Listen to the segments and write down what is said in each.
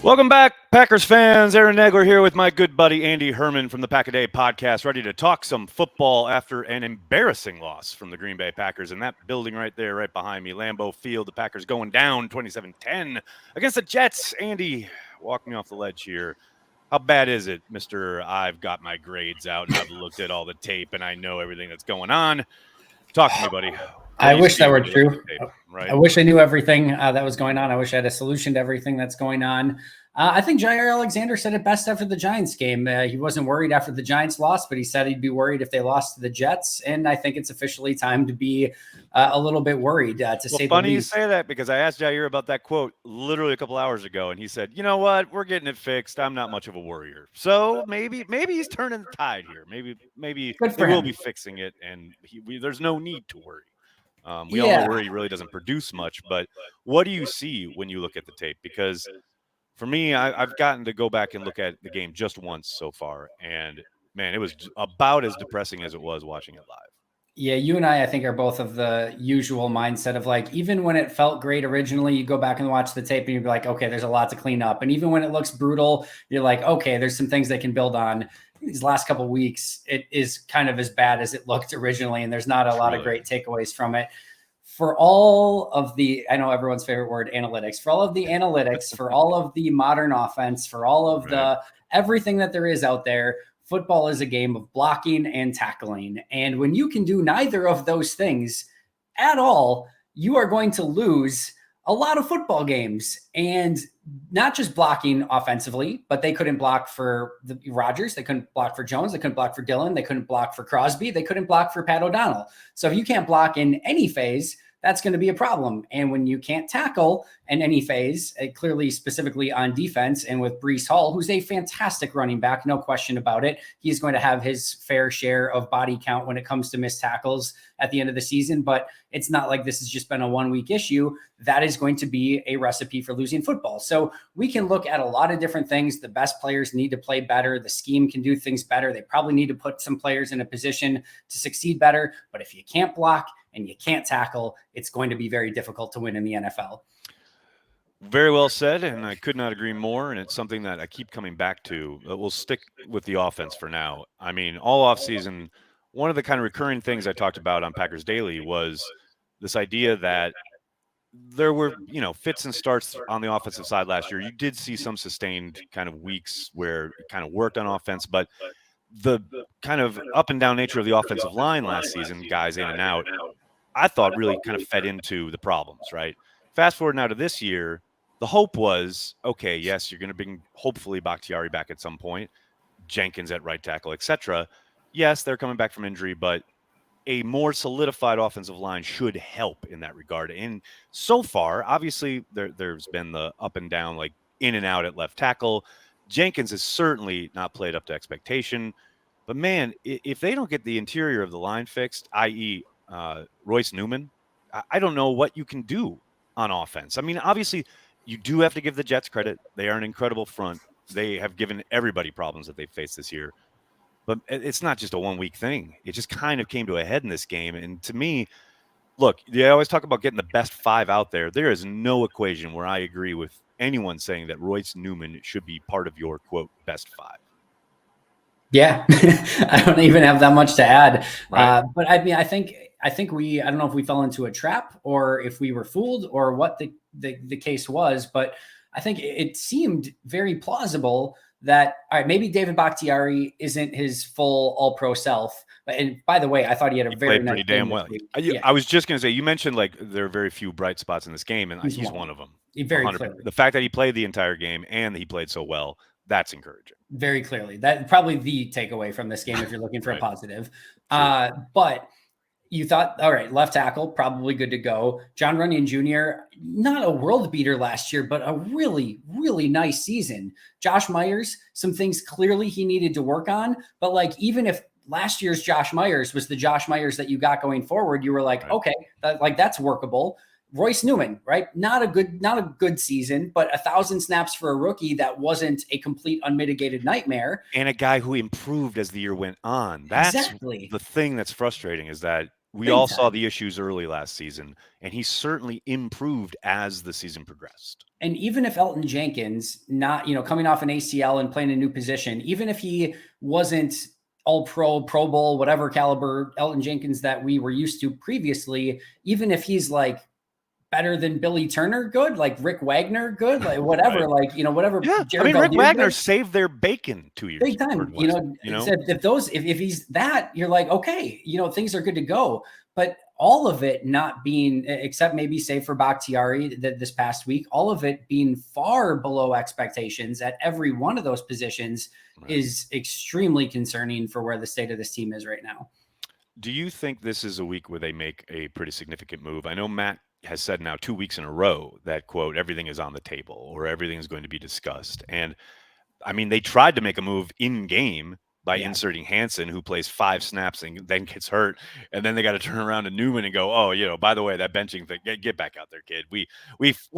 Welcome back, Packers fans. Aaron Nagler here with my good buddy Andy Herman from the Pack a Day podcast, ready to talk some football after an embarrassing loss from the Green Bay Packers. In that building right there, right behind me, Lambeau Field, the Packers going down 27-10 against the Jets. Andy, walk me off the ledge here. How bad is it, Mr. I've got my grades out and I've looked at all the tape and I know everything that's going on? Talk to me, buddy. I wish that were true. Right? I wish I knew everything that was going on. I wish I had a solution to everything that's going on. I think Jair Alexander said it best after the Giants game. He wasn't worried after the Giants lost, but he said he'd be worried if they lost to the Jets. And I think it's officially time to be a little bit worried, to say the least. Funny you say that, because I asked Jair about that quote literally a couple hours ago, and he said, "You know what? We're getting it fixed. I'm not much of a worrier." So maybe he's turning the tide here. Maybe they will be fixing it, and there's no need to worry. We all know Worry really doesn't produce much, but what do you see when you look at the tape? Because for me, I've gotten to go back and look at the game just once so far, and man, it was about as depressing as it was watching it live. Yeah, you and I think, are both of the usual mindset of like, even when it felt great originally, you go back and watch the tape and you'd be like, okay, there's a lot to clean up. And even when it looks brutal, you're like, okay, there's some things they can build on. These last couple of weeks, it is kind of as bad as it looked originally, and there's not a lot of great takeaways from it. For all of the, I know everyone's favorite word, analytics, for all of the analytics, for all of the modern offense, for all of the everything that there is out there, football is a game of blocking and tackling. And when you can do neither of those things at all, you are going to lose a lot of football games. And not just blocking offensively, but they couldn't block for the Rodgers. They couldn't block for Jones. They couldn't block for Dillon. They couldn't block for Crosby. They couldn't block for Pat O'Donnell. So if you can't block in any phase, that's going to be a problem. And when you can't tackle in any phase, clearly specifically on defense, and with Breece Hall, who's a fantastic running back, no question about it, he's going to have his fair share of body count when it comes to missed tackles at the end of the season. But it's not like this has just been a 1 week issue. That is going to be a recipe for losing football. So we can look at a lot of different things. The best players need to play better. The scheme can do things better. They probably need to put some players in a position to succeed better. But if you can't block and you can't tackle, it's going to be very difficult to win in the NFL. Very well said, and I could not agree more, and it's something that I keep coming back to. We'll stick with the offense for now. I mean, all offseason, one of the kind of recurring things I talked about on Packers Daily was this idea that there were, fits and starts on the offensive side last year. You did see some sustained kind of weeks where it kind of worked on offense, but the kind of up and down nature of the offensive line last season, guys in and out, I thought really kind of fed into the problems, right? Fast forward now to this year, the hope was, okay, yes, you're going to bring hopefully Bakhtiari back at some point, Jenkins at right tackle, etc. Yes, they're coming back from injury, but a more solidified offensive line should help in that regard. And so far, obviously, there's been the up and down, like in and out at left tackle. Jenkins has certainly not played up to expectation. But, man, if they don't get the interior of the line fixed, i.e. Royce Newman, I don't know what you can do on offense. I mean, obviously, you do have to give the Jets credit. They are an incredible front. They have given everybody problems that they've faced this year. But it's not just a 1 week thing. It just kind of came to a head in this game. And to me, look, they always talk about getting the best five out there. There is no equation where I agree with anyone saying that Royce Newman should be part of your, quote, best five. Yeah, I don't even have that much to add. Right. But I mean, I think I don't know if we fell into a trap or if we were fooled or what the case was, but I think it seemed very plausible that, all right, maybe David Bakhtiari isn't his full all-pro self. And by the way, I thought he had a very nice pretty damn well. I was just going to say, you mentioned like there are very few bright spots in this game, and he's one of them. Very clearly. The fact that he played the entire game and that he played so well, that's encouraging. Very clearly. That's probably the takeaway from this game if you're looking for a positive. But you thought, all right, left tackle, probably good to go. John Runyon Jr., not a world beater last year, but a really, really nice season. Josh Myers, some things clearly he needed to work on. But like, even if last year's Josh Myers was the Josh Myers that you got going forward, you were like, okay, that's workable. Royce Newman, right? Not a good season, but 1,000 snaps for a rookie that wasn't a complete unmitigated nightmare. And a guy who improved as the year went on. That's exactly the thing that's frustrating, is that we Big all saw time. the issues early last season, and he certainly improved as the season progressed. And even if Elton Jenkins, not, coming off an ACL and playing a new position, even if he wasn't all pro, Pro Bowl, whatever caliber Elton Jenkins that we were used to previously, even if he's like better than Billy Turner, good, like Rick Wagner, good, like whatever, Right. like, whatever Yeah. I Jared mean, Rick Veldheer Wagner did. saved their bacon 2 years Big ago, or time, was, you know? if he's that, you're like, okay, things are good to go. But all of it not being, except maybe save for Bakhtiari this past week, all of it being far below expectations at every one of those positions Right. is extremely concerning for where the state of this team is right now. Do you think this is a week where they make a pretty significant move? I know Matt has said now 2 weeks in a row that, quote, everything is on the table or everything is going to be discussed. And I mean, they tried to make a move in game by Yeah. inserting Hansen, who plays 5 snaps and then gets hurt, and then they got to turn around to Newman and go, "Oh, by the way, that benching thing, get back out there, kid. We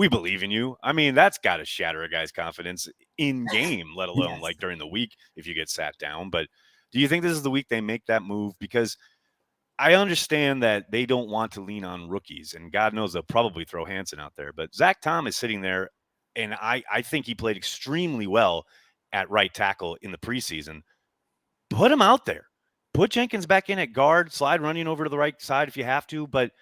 believe in you." I mean, that's got to shatter a guy's confidence in game, let alone Yes. like during the week if you get sat down. But do you think this is the week they make that move? Because I understand that they don't want to lean on rookies, and God knows they'll probably throw Hansen out there. But Zach Tom is sitting there, and I think he played extremely well at right tackle in the preseason. Put him out there. Put Jenkins back in at guard, slide running over to the right side if you have to. But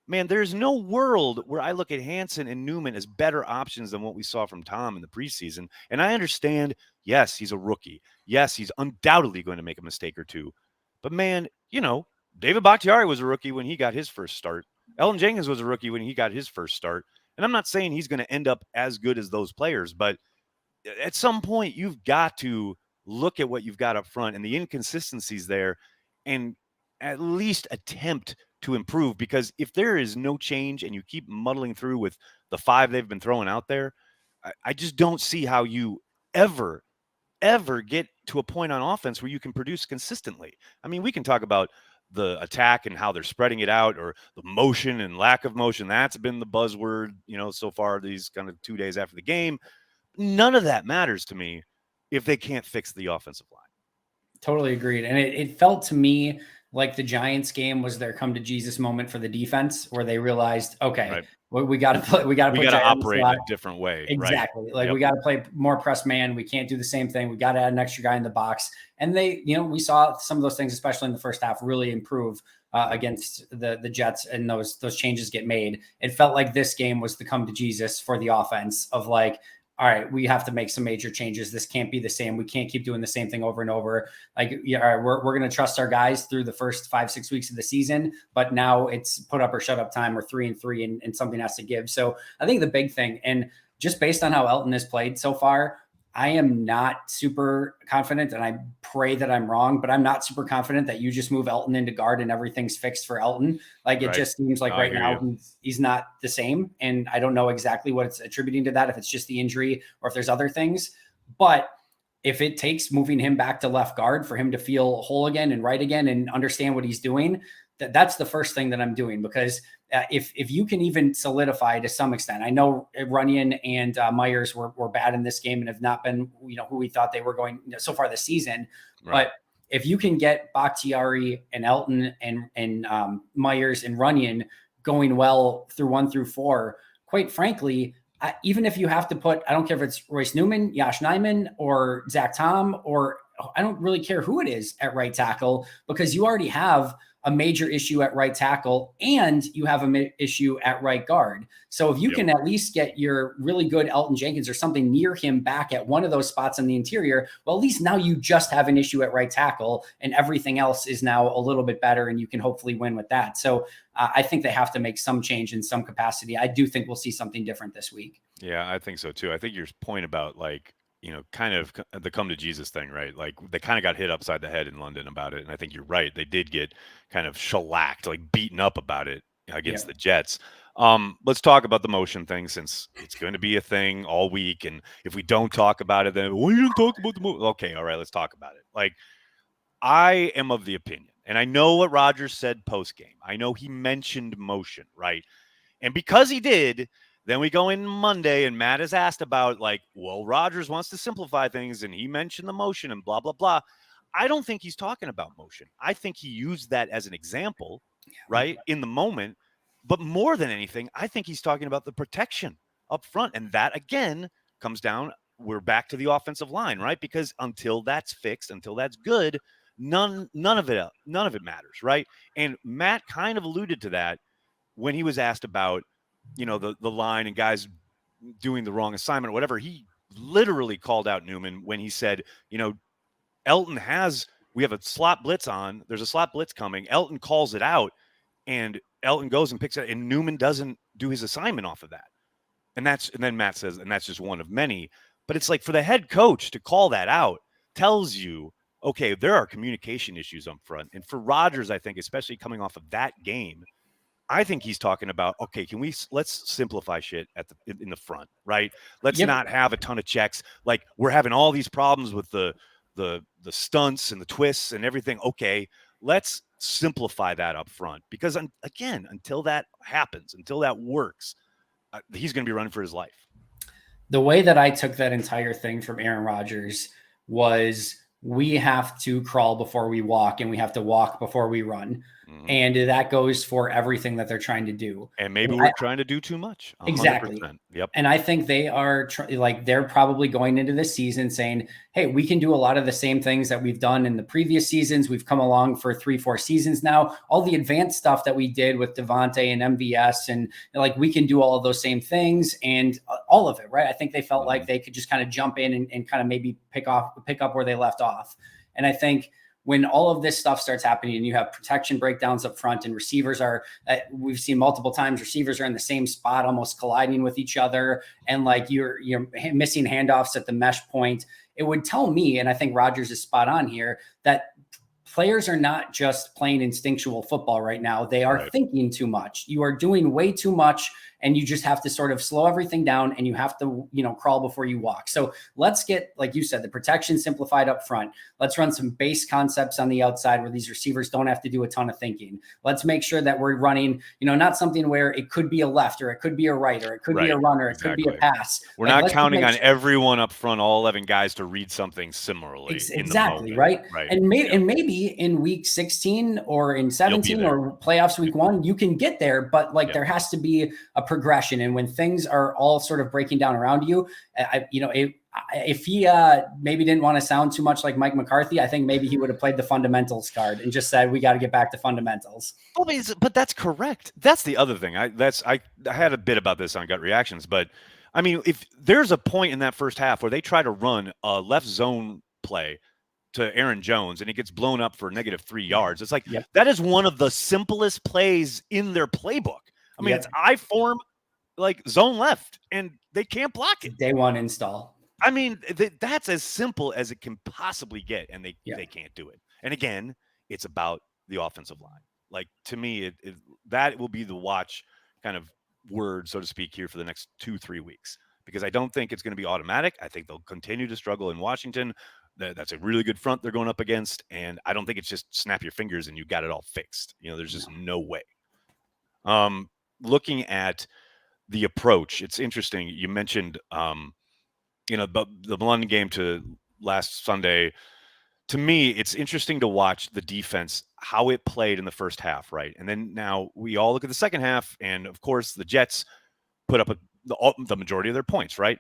man, there's no world where I look at Hansen and Newman as better options than what we saw from Tom in the preseason. And I understand, yes, he's a rookie. Yes, he's undoubtedly going to make a mistake or two. But man, David Bakhtiari was a rookie when he got his first start. Elton Jenkins was a rookie when he got his first start. And I'm not saying he's going to end up as good as those players, but at some point you've got to look at what you've got up front and the inconsistencies there and at least attempt to improve, because if there is no change and you keep muddling through with the 5 they've been throwing out there, I just don't see how you ever get to a point on offense where you can produce consistently. I mean, we can talk about the attack and how they're spreading it out, or the motion and lack of motion. That's been the buzzword, so far these kind of 2 days after the game. None of that matters to me if they can't fix the offensive line. Totally agreed. And it felt to me like the Giants game was their come to Jesus moment for the defense, where they realized, okay, Right. we got to put Jair operate in a different way. Right. Exactly. Like Yep. we got to play more press man. We can't do the same thing. We got to add an extra guy in the box. And they, we saw some of those things, especially in the first half, really improve against the Jets, and those changes get made. It felt like this game was the come to Jesus for the offense of like, all right, we have to make some major changes. This can't be the same. We can't keep doing the same thing over and over. Like, yeah, all right, we're going to trust our guys through the first 5-6 weeks of the season, but now it's put up or shut up time. We're 3-3 and something has to give. So I think the big thing, and just based on how Elton has played so far, I am not super confident, and I pray that I'm wrong, but I'm not super confident that you just move Elton into guard and everything's fixed for Elton. Like, it just seems like right now he's not the same. And I don't know exactly what it's attributing to that, if it's just the injury or if there's other things. But if it takes moving him back to left guard for him to feel whole again and right again and understand what he's doing, that's the first thing that I'm doing. Because if you can even solidify to some extent, I know Runyon and Myers were bad in this game and have not been, who we thought they were going so far this season. Right. But if you can get Bakhtiari and Elton and Myers and Runyon going well through 1 through 4, quite frankly, even if you have to put, I don't care if it's Royce Newman, Yash Nyman, or Zach Tom, or I don't really care who it is at right tackle, because you already have a major issue at right tackle and you have an issue at right guard. So if you can at least get your really good Elton Jenkins or something near him back at one of those spots on the interior, well, at least now you just have an issue at right tackle and everything else is now a little bit better and you can hopefully win with that. So I think they have to make some change in some capacity. I do think we'll see something different this week. Yeah, I think so too. I think your point about kind of the come to Jesus thing, right? Like they kind of got hit upside the head in London about it. And I think you're right. They did get kind of shellacked, like beaten up about it against the Jets. Let's talk about the motion thing, since it's going to be a thing all week. And if we don't talk about it, then you didn't talk about the motion. Okay, all right, let's talk about it. Like, I am of the opinion, and I know what Rodgers said post game. I know he mentioned motion, right? And because he did, then we go in Monday and Matt is asked about, like, well, Rodgers wants to simplify things and he mentioned the motion and blah, blah, blah. I don't think he's talking about motion. I think he used that as an example right, in the moment. But more than anything, I think he's talking about the protection up front. And that, again, comes down, we're back to the offensive line, right? Because until that's fixed, until that's good, none of it matters, right? And Matt kind of alluded to that when he was asked about, the line and guys doing the wrong assignment or whatever. He literally called out Newman when he said, Elton we have a slot blitz on. There's a slot blitz coming. Elton calls it out, and Elton goes and picks it, and Newman doesn't do his assignment off of that. And then Matt says, and that's just one of many. But it's like, for the head coach to call that out tells you, okay, there are communication issues up front. And for Rodgers, I think, especially coming off of that game, I think he's talking about, okay, let's simplify shit in the front, right? Let's Yep. not have a ton of checks. Like, we're having all these problems with the stunts and the twists and everything. Okay, let's simplify that up front, because again, until that happens, until that works, he's going to be running for his life. The way that I took that entire thing from Aaron Rodgers was, we have to crawl before we walk, and we have to walk before we run. Mm-hmm. And that goes for everything that they're trying to do. And maybe we're trying to do too much. 100%. Exactly. Yep. And I think they are they're probably going into this season saying, hey, we can do a lot of the same things that we've done in the previous seasons. We've come along for 3-4 seasons now. All the advanced stuff that we did with Devontae and MVS, and like, we can do all of those same things and all of it, right? I think they felt like they could just kind of jump in and kind of maybe pick up where they left off. And I think when all of this stuff starts happening and you have protection breakdowns up front, and receivers are, we've seen multiple times, receivers are in the same spot, almost colliding with each other. And like, you're missing handoffs at the mesh point. It would tell me, and I think Rodgers is spot on here, that players are not just playing instinctual football right now. They are thinking too much. You are doing way too much, and you just have to sort of slow everything down, and you have to, crawl before you walk. So let's get, like you said, the protection simplified up front. Let's run some base concepts on the outside where these receivers don't have to do a ton of thinking. Let's make sure that we're running, not something where it could be a left, or it could be a right, or it could be a run, or it could be a pass. We're not counting on everyone up front, all 11 guys, to read something similarly. Exactly, right? And maybe in week 16 or in 17 or playoffs week 1, you can get there, but there has to be a progression. And when things are all sort of breaking down around you, if he maybe didn't want to sound too much like Mike McCarthy, I think maybe he would have played the fundamentals card and just said, we got to get back to fundamentals. But that's correct. That's the other thing. I had a bit about this on Gut Reactions, but I mean, if there's a point in that first half where they try to run a left zone play to Aaron Jones and he gets blown up for -3 yards, it's like, that is one of the simplest plays in their playbook. I mean, it's I form, like, zone left, and they can't block it. Day one install. I mean, that's as simple as it can possibly get, and they can't do it. And again, it's about the offensive line. Like, to me, that will be the watch kind of word, so to speak, here for the next 2-3 weeks, because I don't think it's going to be automatic. I think they'll continue to struggle in Washington. That's a really good front they're going up against, and I don't think it's just snap your fingers and you got it all fixed. There's just no way. Looking at the approach, it's interesting. You mentioned, the London game to last Sunday. To me, it's interesting to watch the defense, how it played in the first half, right? And then now we all look at the second half, and of course the Jets put up the majority of their points, right?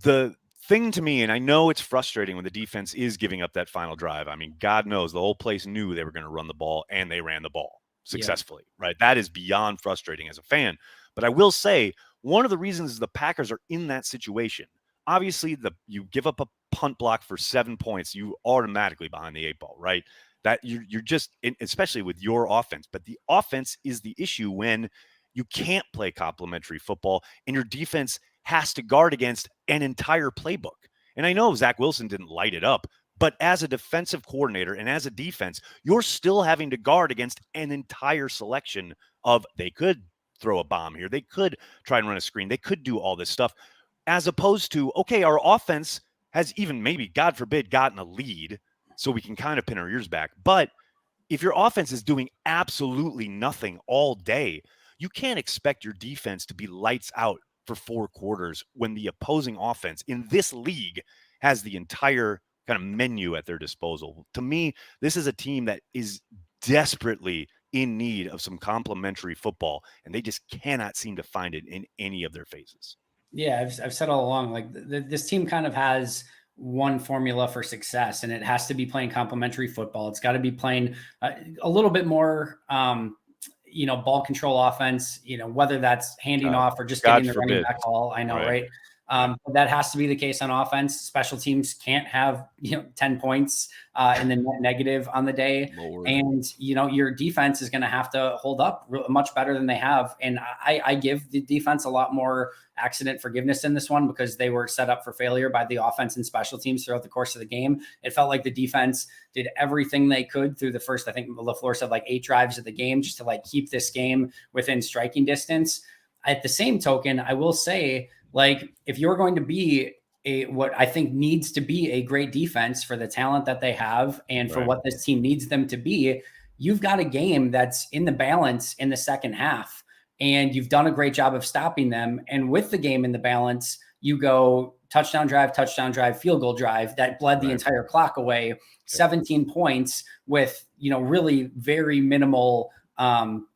The thing to me, and I know it's frustrating when the defense is giving up that final drive. I mean, God knows the whole place knew they were going to run the ball, and they ran the ball successfully, right? That is beyond frustrating as a fan. But I will say, one of the reasons the Packers are in that situation, obviously, you give up a punt block for 7 points, you automatically behind the 8 ball, right? That you're just, especially with your offense. But the offense is the issue when you can't play complementary football and your defense has to guard against an entire playbook. And I know Zach Wilson didn't light it up, but as a defensive coordinator and as a defense, you're still having to guard against an entire selection of, they could throw a bomb here, they could try and run a screen, they could do all this stuff, as opposed to, okay, our offense has even maybe, God forbid, gotten a lead, so we can kind of pin our ears back. But if your offense is doing absolutely nothing all day, you can't expect your defense to be lights out for 4 quarters when the opposing offense in this league has the entire kind of menu at their disposal. To me, this is a team that is desperately in need of some complementary football, and they just cannot seem to find it in any of their phases. Yeah, I've said all along, like this team kind of has one formula for success, and it has to be playing complementary football. It's got to be playing a little bit more, ball control offense, whether that's handing off or just God getting the running forbid. back ball. I know, right? But that has to be the case on offense. Special teams can't have 10 points in the net negative on the day. Lord. And your defense is going to have to hold up much better than they have. And I give the defense a lot more accident forgiveness in this one because they were set up for failure by the offense and special teams throughout the course of the game. It felt like the defense did everything they could through the first, I think LaFleur said like 8 drives of the game just to like keep this game within striking distance. At the same token, I will say, like, if you're going to be what I think needs to be a great defense for the talent that they have and for what this team needs them to be, you've got a game that's in the balance in the second half, and you've done a great job of stopping them. And with the game in the balance, you go touchdown drive, field goal drive that bled the entire clock away, 17 points with, really very minimal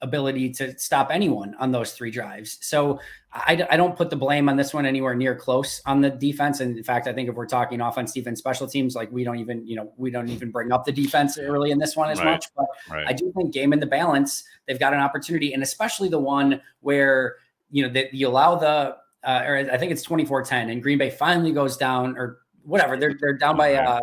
ability to stop anyone on those 3 drives. So I don't put the blame on this one anywhere near close on the defense. And in fact, I think if we're talking offense, defense, special teams, like we don't even bring up the defense early in this one as much. But I do think game in the balance, they've got an opportunity, and especially the one where that you allow the or I think it's 24-10, and Green Bay finally goes down or whatever. They're down by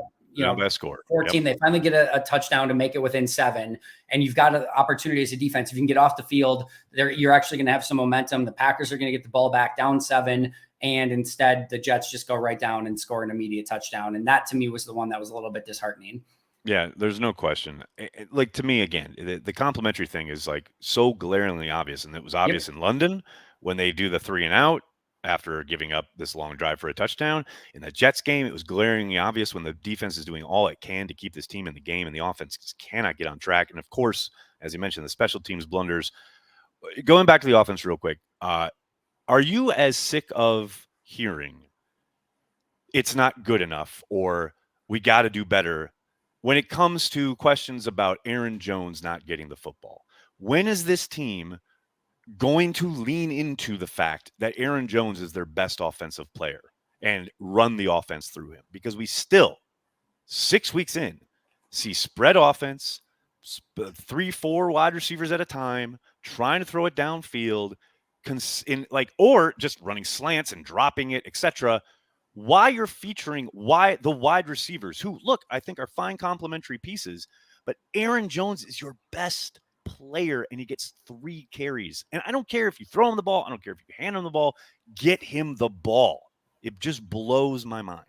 best score 14. They finally get a touchdown to make it within 7, and you've got an opportunity as a defense. If you can get off the field, you're actually going to have some momentum. The Packers are going to get the ball back down 7, and instead the Jets just go right down and score an immediate touchdown. And that to me was the one that was a little bit disheartening. Yeah, there's no question. Like, to me, again, the complimentary thing is like so glaringly obvious, and it was obvious in London when they do the 3 and out after giving up this long drive for a touchdown. In the Jets game, it was glaringly obvious when the defense is doing all it can to keep this team in the game, and the offense just cannot get on track. And of course, as you mentioned, the special teams blunders. Going back to the offense real quick, are you as sick of hearing it's not good enough or we got to do better when it comes to questions about Aaron Jones not getting the football? When is this team going to lean into the fact that Aaron Jones is their best offensive player and run the offense through him? Because we still, 6 weeks in, see spread offense, 3-4 wide receivers at a time, trying to throw it downfield, or just running slants and dropping it, etc. Why you're featuring the wide receivers who, look, I think are fine complementary pieces, but Aaron Jones is your best player and he gets 3 carries. And I don't care if you throw him the ball. I don't care if you hand him the ball. Get him the ball. It just blows my mind.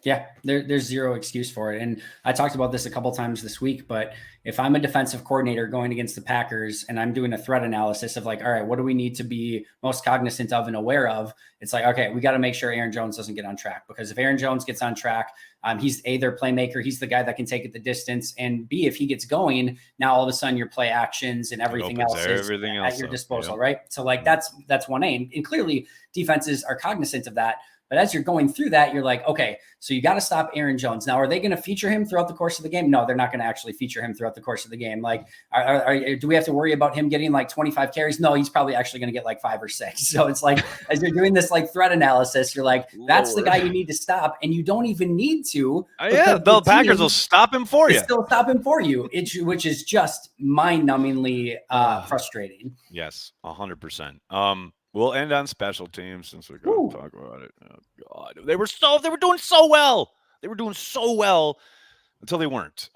Yeah, there's zero excuse for it. And I talked about this a couple times this week, but if I'm a defensive coordinator going against the Packers and I'm doing a threat analysis of like, all right, what do we need to be most cognizant of and aware of? It's like, okay, we got to make sure Aaron Jones doesn't get on track, because if Aaron Jones gets on track, he's A, their playmaker. He's the guy that can take it the distance. And B, if he gets going, now all of a sudden your play actions and everything else is at your disposal, right? So like that's one aim. And clearly defenses are cognizant of that. But as you're going through that, you're like, okay, so you got to stop Aaron Jones. Now, are they going to feature him throughout the course of the game? No, they're not going to actually feature him throughout the course of the game. Like, do we have to worry about him getting like 25 carries? No, he's probably actually going to get like 5 or 6. So it's like, as you're doing this like threat analysis, you're like, that's the guy you need to stop. And you don't even need to. The Packers will stop him for you. Still stop him for you, which is just mind-numbingly frustrating. Yes, 100%. We'll end on special teams since we're going to talk about it. Oh God, they were doing so well. They were doing so well until they weren't.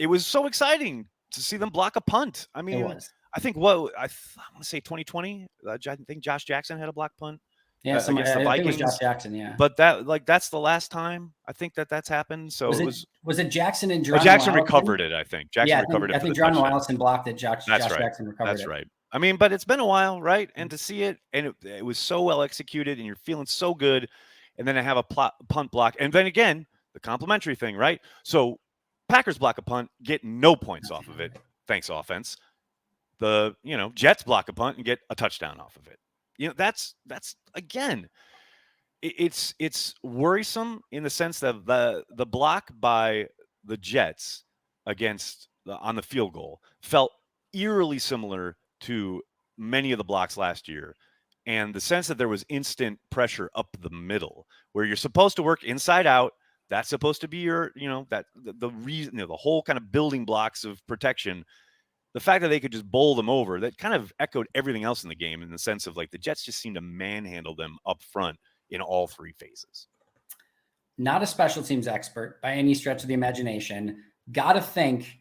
It was so exciting to see them block a punt. I mean, I think I want to say 2020. I think Josh Jackson had a block punt. Yeah, against the Vikings. I think it was Josh Jackson. Yeah, but that's the last time I think that's happened. So was it Jackson and Geronimo Jackson recovered it? I think Jackson recovered it. I think Geronimo Allison blocked it. Josh Jackson recovered it. That's right. I mean, but it's been a while, right? And to see it, and it was so well executed, and you're feeling so good, and then I have a punt block, and then again, the complimentary thing, right? So Packers block a punt, get no points off of it. Thanks, offense. The Jets block a punt and get a touchdown off of it. That's again, it's worrisome in the sense that the block by the Jets on the field goal felt eerily similar to many of the blocks last year. And the sense that there was instant pressure up the middle where you're supposed to work inside out. That's supposed to be your, that the reason, the whole kind of building blocks of protection. The fact that they could just bowl them over, that kind of echoed everything else in the game in the sense of like the Jets just seemed to manhandle them up front in all three phases. Not a special teams expert by any stretch of the imagination. Got to think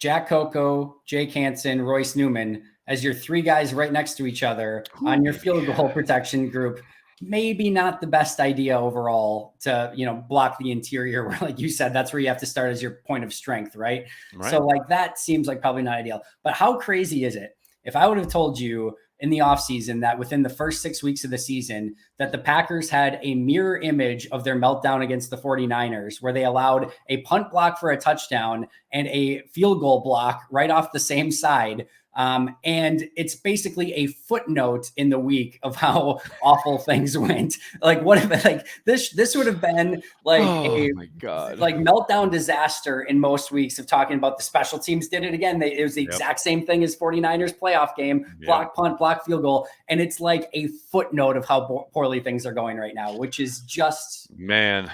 Jack Coco, Jake Hansen, Royce Newman as your three guys right next to each other on your field goal protection group. Maybe not the best idea overall to, block the interior where, like you said, that's where you have to start as your point of strength, right? So like that seems like probably not ideal. But how crazy is it if I would have told you in the offseason that within the first 6 weeks of the season that the Packers had a mirror image of their meltdown against the 49ers, where they allowed a punt block for a touchdown and a field goal block right off the same side. And it's basically a footnote in the week of how awful things went. Like what if like this would have been like my God, like meltdown disaster in most weeks of talking about the special teams did it again. It was the exact same thing as 49ers playoff game, block punt, block field goal. And it's like a footnote of how poorly things are going right now, which is just, man,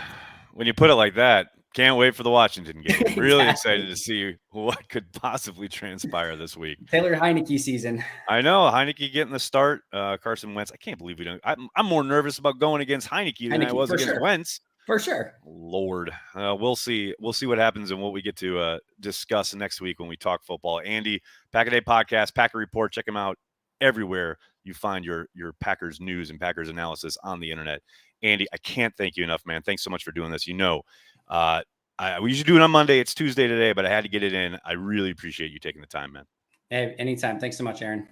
when you put it like that, can't wait for the Washington game. I'm really excited to see what could possibly transpire this week. Taylor Heineke season. I know Heineke getting the start. Carson Wentz. I can't believe we don't. I'm more nervous about going against Heineke than I was against Wentz. For sure. Lord, we'll see. We'll see what happens and what we get to discuss next week when we talk football. Andy, Pack a Day Podcast, Packer Report. Check him out everywhere you find your Packers news and Packers analysis on the internet. Andy, I can't thank you enough, man. Thanks so much for doing this. We usually do it on Monday. It's Tuesday today, but I had to get it in. I really appreciate you taking the time, man. Hey, anytime. Thanks so much, Aaron.